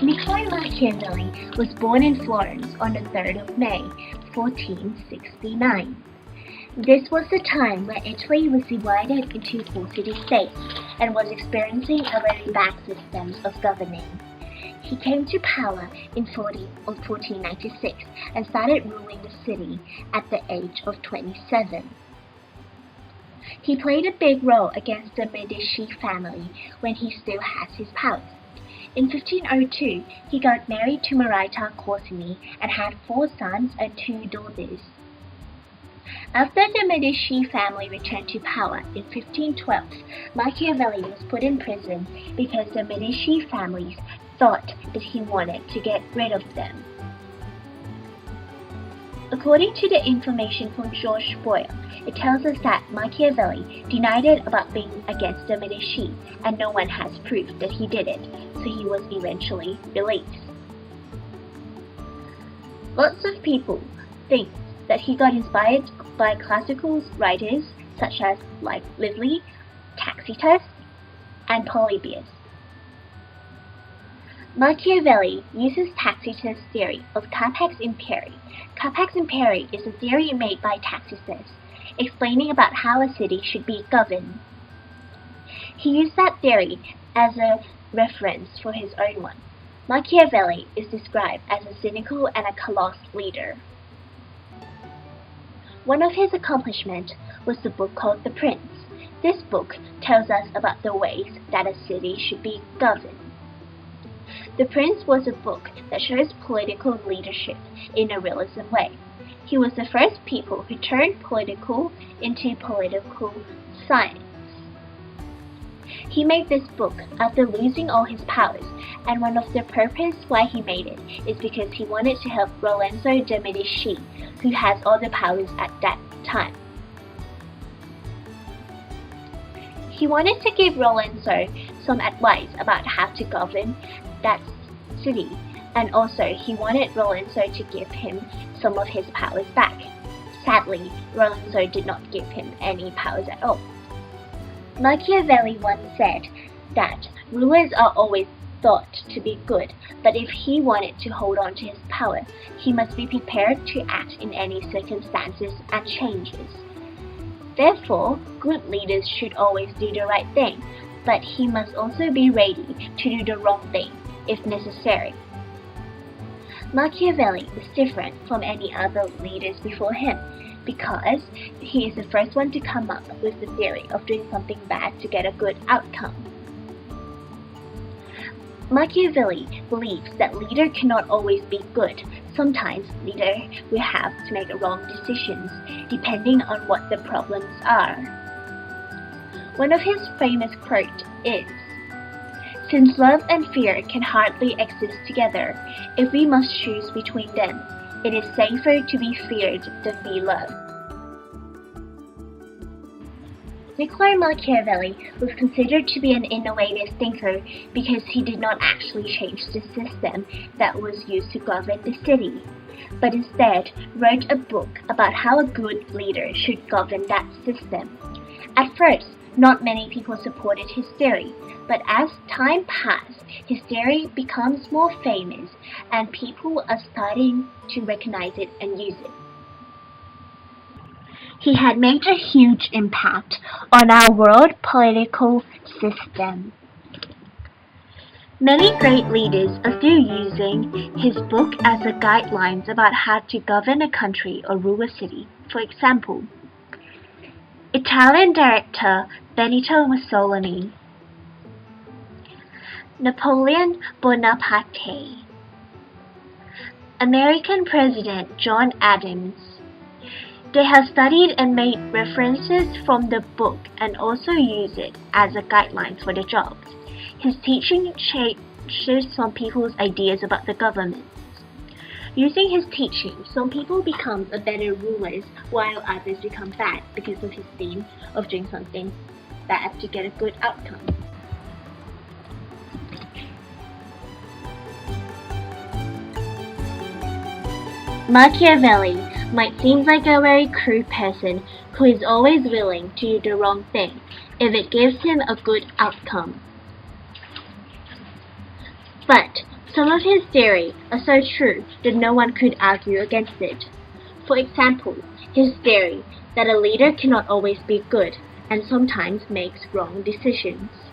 Niccolo Machiavelli was born in Florence on the 3rd of May, 1469. This was the time where Italy was divided into 4 city-states and was experiencing a very bad system of governing. He came to power in 1496 and started ruling the city at the age of 27. He played a big role against the Medici family when he still had his powers. In 1502, he got married to Marita Corsini and had 4 sons and 2 daughters. After the Medici family returned to power in 1512, Machiavelli was put in prison because the Medici families thought that he wanted to get rid of them. According to the information from George Boyle, it tells us that Machiavelli denied it about being against the Medici, and no one has proof that he did it, so he was eventually released. Lots of people think that he got inspired by classical writers such as Livy, Tacitus, and Polybius. Machiavelli uses Tacitus' theory of capax imperii. Capax imperii is a theory made by Tacitus, explaining about how a city should be governed. He used that theory as a reference for his own one. Machiavelli is described as a cynical and a callous leader. One of his accomplishments was the book called The Prince. This book tells us about the ways that a city should be governed. The Prince was a book that shows political leadership in a realism way. He was the first people who turned political into political science. He made this book after losing all his powers, and one of the purposes why he made it is because he wanted to help Lorenzo de' Medici, who has all the powers at that time. He wanted to give Lorenzo some advice about how to govern that city, and also he wanted Lorenzo to give him some of his powers back. Sadly, Lorenzo did not give him any powers at all. Machiavelli once said that rulers are always thought to be good, but if he wanted to hold on to his power, he must be prepared to act in any circumstances and changes. Therefore, good leaders should always do the right thing, but he must also be ready to do the wrong thing if necessary. Machiavelli is different from any other leaders before him because he is the first one to come up with the theory of doing something bad to get a good outcome. Machiavelli believes that leader cannot always be good. Sometimes leader will have to make wrong decisions depending on what the problems are. One of his famous quotes is, "Since love and fear can hardly exist together, if we must choose between them, it is safer to be feared than be loved." Niccolo Machiavelli was considered to be an innovative thinker because he did not actually change the system that was used to govern the city, but instead wrote a book about how a good leader should govern that system. At first, not many people supported his theory, but as time passed, his theory becomes more famous and people are starting to recognize it and use it. He had made a huge impact on our world political system. Many great leaders are still using his book as a guidelines about how to govern a country or rule a city. For example, Italian director Benito Mussolini, Napoleon Bonaparte, American President John Adams. They have studied and made references from the book and also use it as a guideline for their jobs. His teaching changes some people's ideas about the government. Using his teaching, some people become a better rulers while others become bad because of his theme of doing something bad to get a good outcome. Machiavelli might seem like a very crude person who is always willing to do the wrong thing if it gives him a good outcome. But Some of his theories are so true that no one could argue against it. For example, his theory that a leader cannot always be good and sometimes makes wrong decisions.